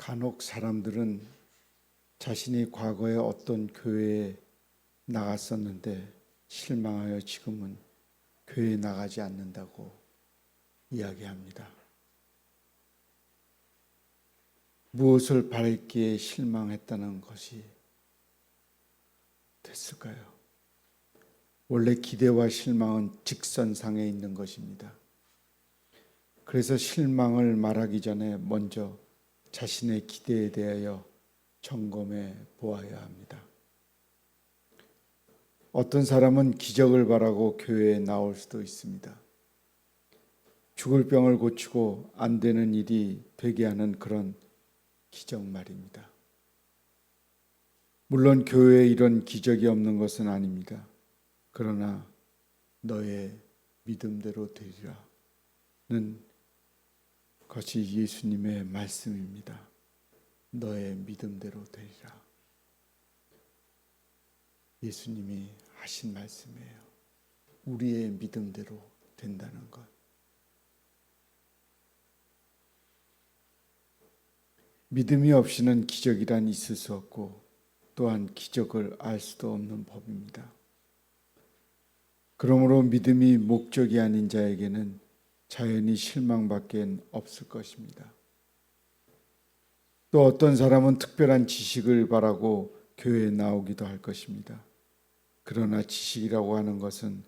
간혹 사람들은 자신이 과거에 어떤 교회에 나갔었는데 실망하여 지금은 교회에 나가지 않는다고 이야기합니다. 무엇을 바랬기에 실망했다는 것이 됐을까요? 원래 기대와 실망은 직선상에 있는 것입니다. 그래서 실망을 말하기 전에 먼저 자신의 기대에 대하여 점검해 보아야 합니다. 어떤 사람은 기적을 바라고 교회에 나올 수도 있습니다. 죽을 병을 고치고 안 되는 일이 되게 하는 그런 기적 말입니다. 물론 교회에 이런 기적이 없는 것은 아닙니다. 그러나 너의 믿음대로 되리라는 것이 예수님의 말씀입니다. 너의 믿음대로 되리라. 예수님이 하신 말씀이에요. 우리의 믿음대로 된다는 것. 믿음이 없이는 기적이란 있을 수 없고 또한 기적을 알 수도 없는 법입니다. 그러므로 믿음이 목적이 아닌 자에게는 자연히 실망밖에 없을 것입니다. 또 어떤 사람은 특별한 지식을 바라고 교회에 나오기도 할 것입니다. 그러나 지식이라고 하는 것은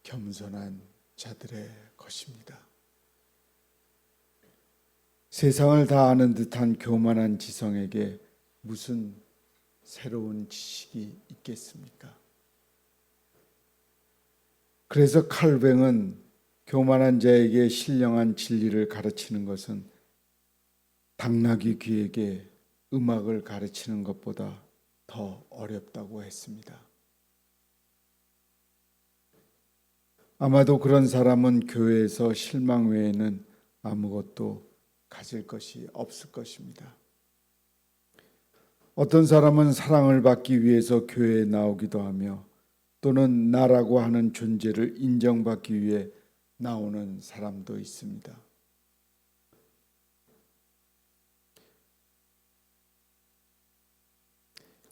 겸손한 자들의 것입니다. 세상을 다 아는 듯한 교만한 지성에게 무슨 새로운 지식이 있겠습니까? 그래서 칼뱅은 교만한 자에게 신령한 진리를 가르치는 것은 당나귀 귀에게 음악을 가르치는 것보다 더 어렵다고 했습니다. 아마도 그런 사람은 교회에서 실망 외에는 아무것도 가질 것이 없을 것입니다. 어떤 사람은 사랑을 받기 위해서 교회에 나오기도 하며 또는 나라고 하는 존재를 인정받기 위해 나오는 사람도 있습니다.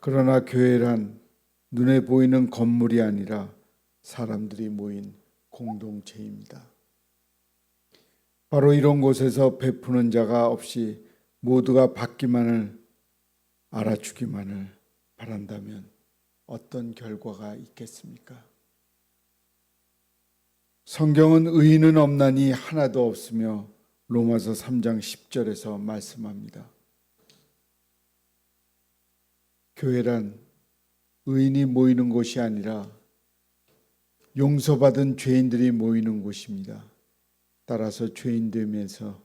그러나 교회란 눈에 보이는 건물이 아니라 사람들이 모인 공동체입니다. 바로 이런 곳에서 베푸는 자가 없이 모두가 받기만을 알아주기만을 바란다면 어떤 결과가 있겠습니까? 성경은 의인은 없나니 하나도 없으며 로마서 3장 10절에서 말씀합니다. 교회란 의인이 모이는 곳이 아니라 용서받은 죄인들이 모이는 곳입니다. 따라서 죄인됨에서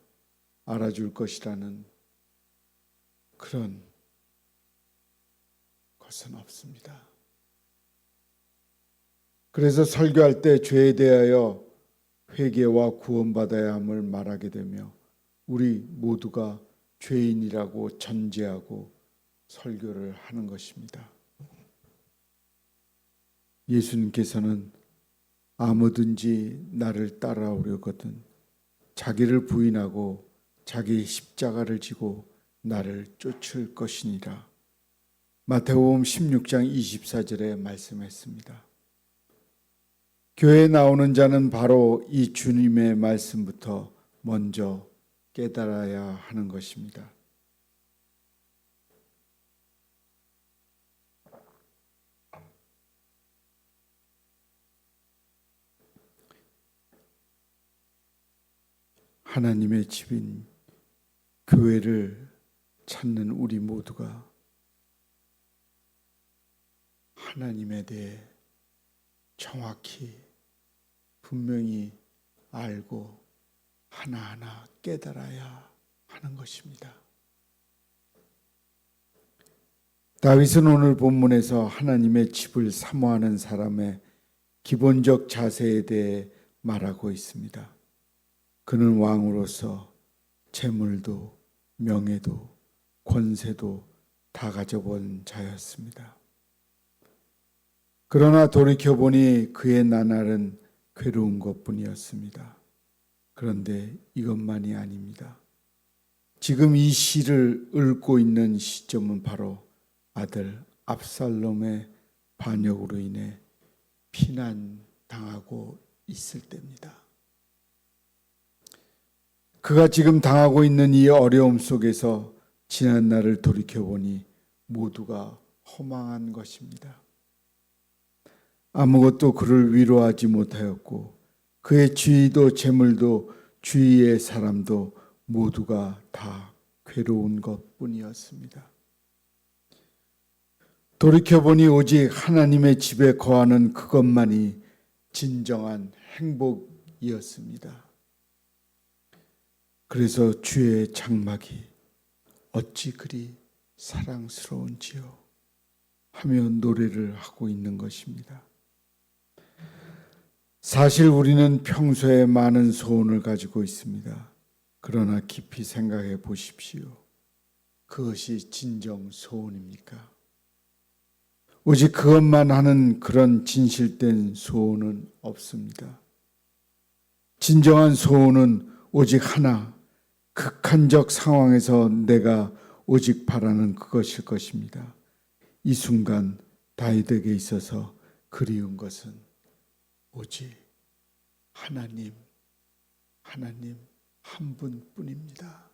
알아줄 것이라는 그런 것은 없습니다. 그래서 설교할 때 죄에 대하여 회개와 구원받아야 함을 말하게 되며 우리 모두가 죄인이라고 전제하고 설교를 하는 것입니다. 예수님께서는 아무든지 나를 따라오려거든 자기를 부인하고 자기 십자가를 지고 나를 쫓을 것이니라. 마태복음 16장 24절에 말씀했습니다. 교회에 나오는 자는 바로 이 주님의 말씀부터 먼저 깨달아야 하는 것입니다. 하나님의 집인 교회를 찾는 우리 모두가 하나님에 대해 정확히 분명히 알고 하나하나 깨달아야 하는 것입니다. 다윗은 오늘 본문에서 하나님의 집을 사모하는 사람의 기본적 자세에 대해 말하고 있습니다. 그는 왕으로서 재물도 명예도 권세도 다 가져본 자였습니다. 그러나 돌이켜보니 그의 나날은 괴로운 것뿐이었습니다. 그런데 이것만이 아닙니다. 지금 이 시를 읽고 있는 시점은 바로 아들 압살롬의 반역으로 인해 피난당하고 있을 때입니다. 그가 지금 당하고 있는 이 어려움 속에서 지난 날을 돌이켜보니 모두가 허망한 것입니다. 아무것도 그를 위로하지 못하였고 그의 지위도 재물도 주위의 사람도 모두가 다 괴로운 것뿐이었습니다. 돌이켜보니 오직 하나님의 집에 거하는 그것만이 진정한 행복이었습니다. 그래서 주의 장막이 어찌 그리 사랑스러운지요 하며 노래를 하고 있는 것입니다. 사실 우리는 평소에 많은 소원을 가지고 있습니다. 그러나 깊이 생각해 보십시오. 그것이 진정 소원입니까? 오직 그것만 하는 그런 진실된 소원은 없습니다. 진정한 소원은 오직 하나, 극한적 상황에서 내가 오직 바라는 그것일 것입니다. 이 순간 다윗에게 있어서 그리운 것은 오직 하나님 한 분뿐입니다.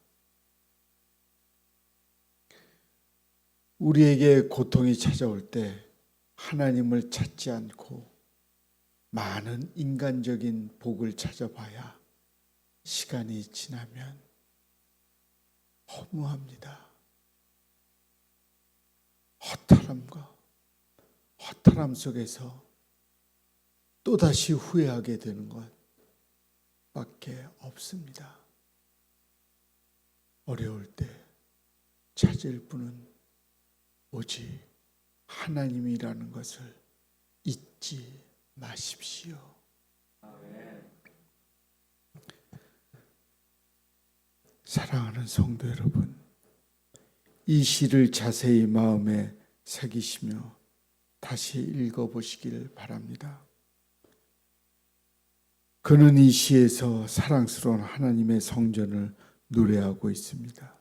우리에게 고통이 찾아올 때 하나님을 찾지 않고 많은 인간적인 복을 찾아봐야 시간이 지나면 허무합니다. 허탈함 속에서 또다시 후회하게 되는 것밖에 없습니다. 어려울 때 찾을 분은 오직 하나님이라는 것을 잊지 마십시오. 사랑하는 성도 여러분, 이 시를 자세히 마음에 새기시며 다시 읽어보시길 바랍니다. 그는 이 시에서 사랑스러운 하나님의 성전을 노래하고 있습니다.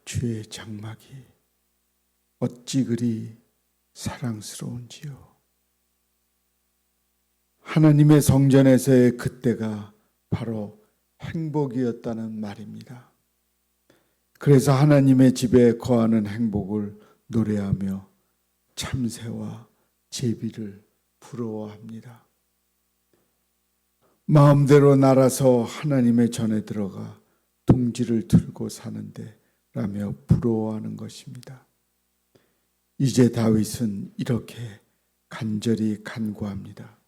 주의 장막이 어찌 그리 사랑스러운지요. 하나님의 성전에서의 그때가 바로 행복이었다는 말입니다. 그래서 하나님의 집에 거하는 행복을 노래하며 참새와 제비를 부러워합니다. 마음대로 날아서 하나님의 전에 들어가 둥지를 틀고 사는데 라며 부러워하는 것입니다. 이제 다윗은 이렇게 간절히 간구합니다.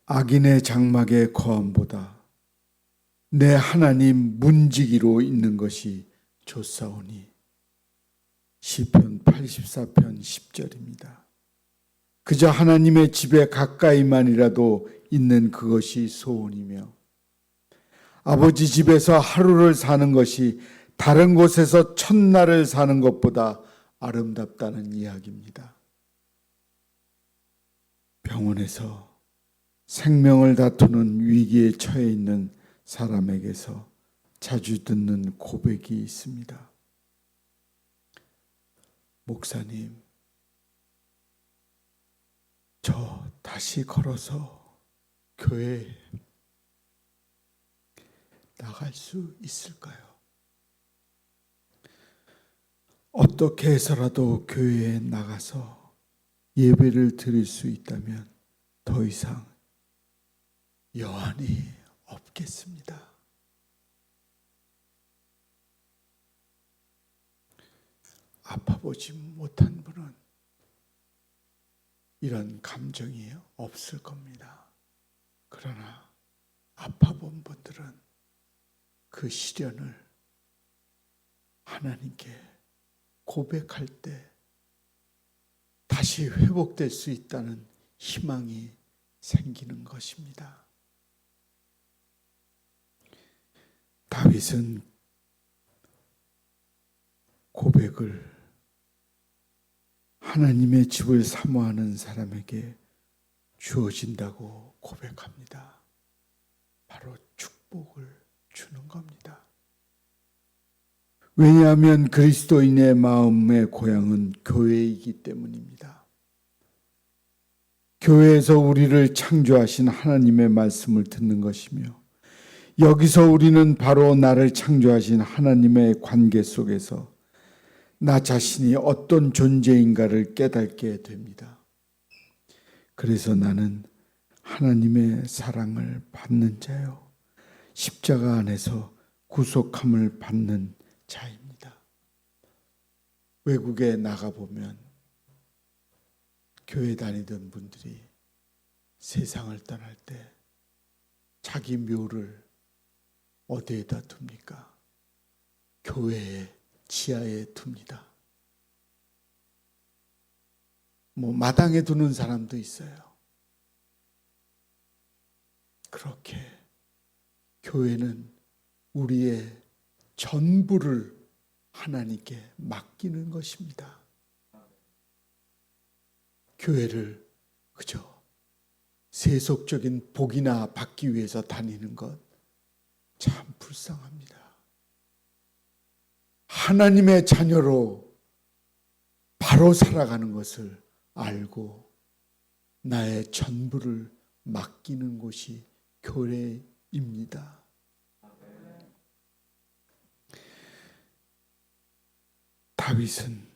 악인의 장막의 거함보다 내 하나님 문지기로 있는 것이 좋사오니. 시편 84편 10절입니다. 그저 하나님의 집에 가까이만이라도 있는 그것이 소원이며 아버지 집에서 하루를 사는 것이 다른 곳에서 천날을 사는 것보다 아름답다는 이야기입니다. 병원에서 생명을 다투는 위기에 처해 있는 사람에게서 자주 듣는 고백이 있습니다. 목사님, 저 다시 걸어서 교회에 나갈 수 있을까요? 어떻게 해서라도 교회에 나가서 예배를 드릴 수 있다면 더 이상 여한이 없겠습니다. 아파보지 못한 분은 이런 감정이 없을 겁니다. 그러나 아파본 분들은 그 시련을 하나님께 고백할 때 다시 회복될 수 있다는 희망이 생기는 것입니다. 다윗은 고백을 하나님의 집을 사모하는 사람에게 주어진다고 고백합니다. 바로 축복을 주는 겁니다. 왜냐하면 그리스도인의 마음의 고향은 교회이기 때문입니다. 교회에서 우리를 창조하신 하나님의 말씀을 듣는 것이며, 여기서 우리는 바로 나를 창조하신 하나님의 관계 속에서 나 자신이 어떤 존재인가를 깨닫게 됩니다. 그래서 나는 하나님의 사랑을 받는 자요, 십자가 안에서 구속함을 받는 자입니다. 외국에 나가보면 교회 다니던 분들이 세상을 떠날 때 자기 묘를 어디에다 둡니까? 교회의 지하에 둡니다. 마당에 두는 사람도 있어요. 그렇게 교회는 우리의 전부를 하나님께 맡기는 것입니다. 교회를 그저 세속적인 복이나 받기 위해서 다니는 것 참 불쌍합니다. 하나님의 자녀로 바로 살아가는 것을 알고 나의 전부를 맡기는 곳이 교회입니다. 다윗은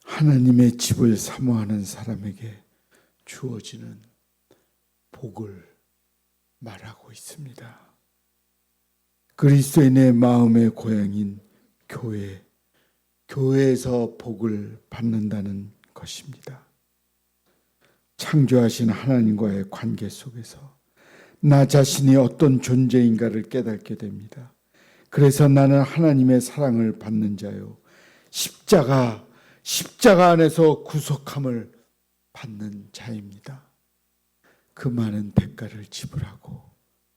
하나님의 집을 사모하는 사람에게 주어지는 복을 말하고 있습니다. 그리스도인의 마음의 고향인 교회, 교회에서 복을 받는다는 것입니다. 창조하신 하나님과의 관계 속에서 나 자신이 어떤 존재인가를 깨닫게 됩니다. 그래서 나는 하나님의 사랑을 받는 자요, 십자가 안에서 구속함을 받는 자입니다. 그 많은 대가를 지불하고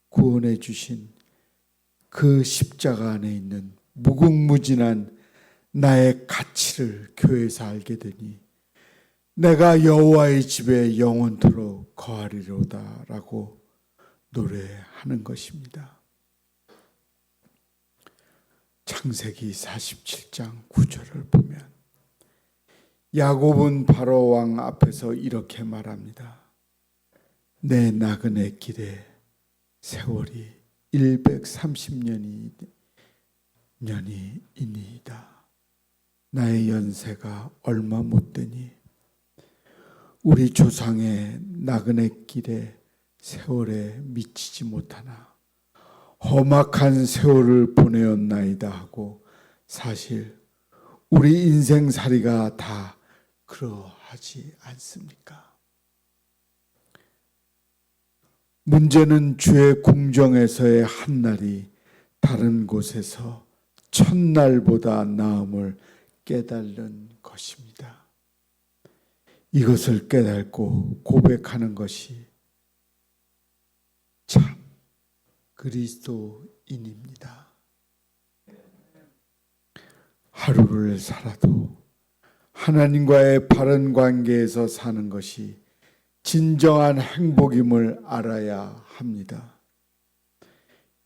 구원해 주신 그 십자가 안에 있는 무궁무진한 나의 가치를 교회에서 알게 되니 내가 여호와의 집에 영원토록 거하리로다 라고 노래하는 것입니다. 창세기 47장 9절을 보면 야곱은 바로 왕 앞에서 이렇게 말합니다. 내 나그네 길에 세월이 130년이니이다. 나의 연세가 얼마 못 되니 우리 조상의 나그네 길에 세월에 미치지 못하나 험악한 세월을 보내었나이다 하고, 사실 우리 인생살이가 다 그러하지 않습니까? 문제는 주의 궁정에서의 한 날이 다른 곳에서 첫날보다 나음을 깨달는 것입니다. 이것을 깨닫고 고백하는 것이 참 그리스도인입니다. 하루를 살아도 하나님과의 바른 관계에서 사는 것이 진정한 행복임을 알아야 합니다.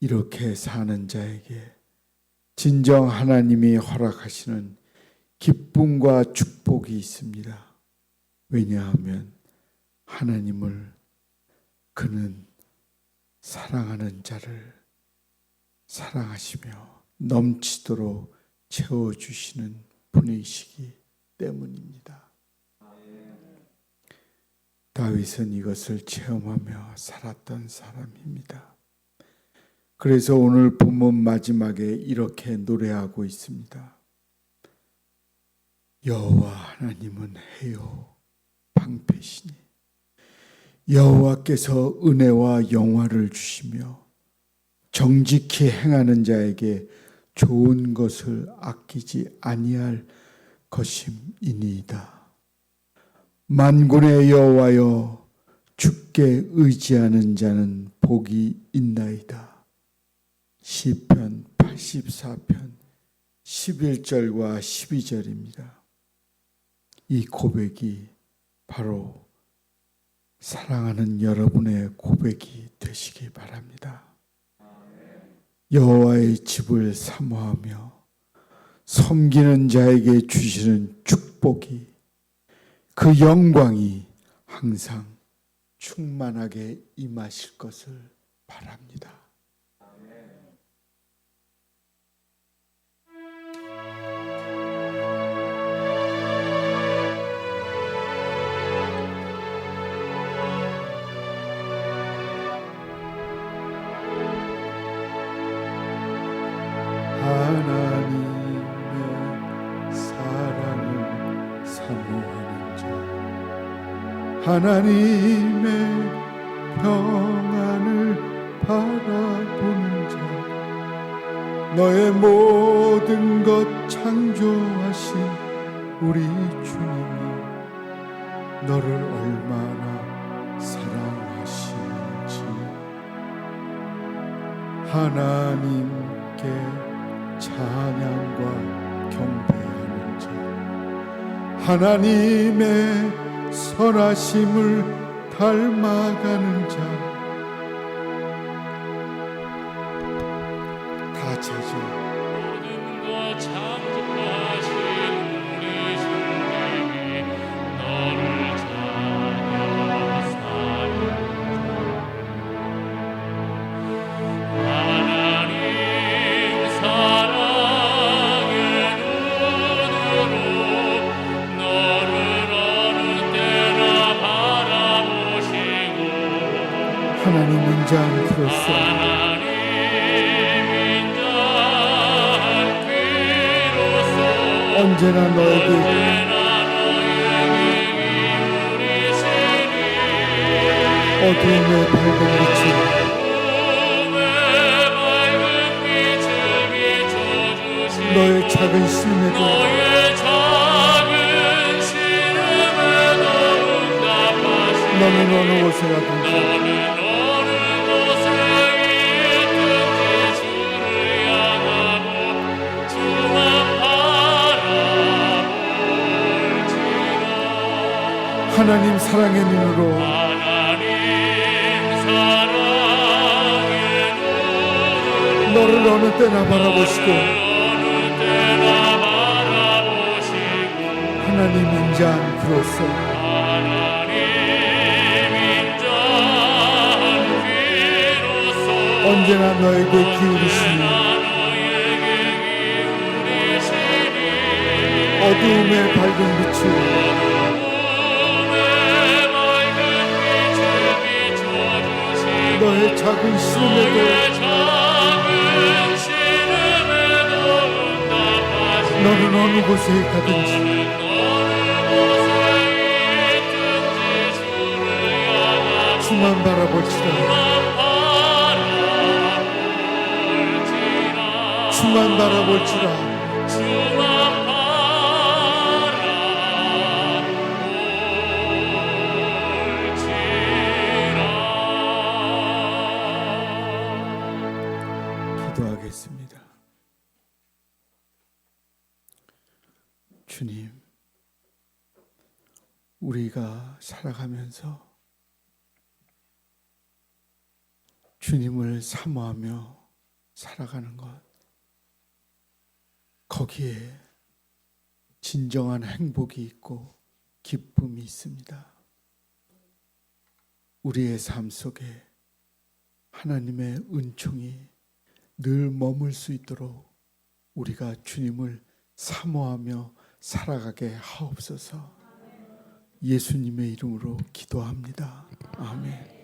이렇게 사는 자에게 진정 하나님이 허락하시는 기쁨과 축복이 있습니다. 왜냐하면 하나님을 그는 사랑하는 자를 사랑하시며 넘치도록 채워주시는 분이시기 때문입니다. 다윗은 이것을 체험하며 살았던 사람입니다. 그래서 오늘 본문 마지막에 이렇게 노래하고 있습니다. 여호와 하나님은 해요 방패시니 여호와께서 은혜와 영화를 주시며 정직히 행하는 자에게 좋은 것을 아끼지 아니할 것임이니이다. 만군의 여호와여, 주께 의지하는 자는 복이 있나이다. 시편 84편 11절과 12절입니다. 이 고백이 바로 사랑하는 여러분의 고백이 되시기 바랍니다. 여호와의 집을 사모하며 섬기는 자에게 주시는 축복이, 그 영광이 항상 충만하게 임하실 것을 바랍니다. 하나님의 사랑을 사모하는 자, 하나님의 평안을 바라보는 자, 너의 모든 것 창조하신 우리 주님이 너를 얼마나 사랑하시는지, 하나님께 찬양과 경배하는 자, 하나님의 선하심을 닮아가는 자, 다 제자 모든 것 창조하신 우리 주님이 너를 찬양하사는 하나님 사랑의 눈으로 너를 어느 때나 바라보시고 하나님 인자한 그로서 언제나 너에게 어두움의 밝은 빛을, 너의 작은 심에도 너는 어느 곳에 가든지 하나님 사랑의 눈으로 너를 어느 때나 바라보시고 하나님 인자한 그로서 언제나 너에게 기울이시니 어두움의 밝은 빛을 너의 작은 시름에도 너는 어느 곳에 가든지 주만 바라볼지라, 주만 바라볼지라. 기도하겠습니다. 주님, 우리가 살아가면서 주님을 사모하며 살아가는 것, 거기에 진정한 행복이 있고 기쁨이 있습니다. 우리의 삶 속에 하나님의 은총이 늘 머물 수 있도록 우리가 주님을 사모하며 살아가게 하옵소서. 예수님의 이름으로 기도합니다. 아멘.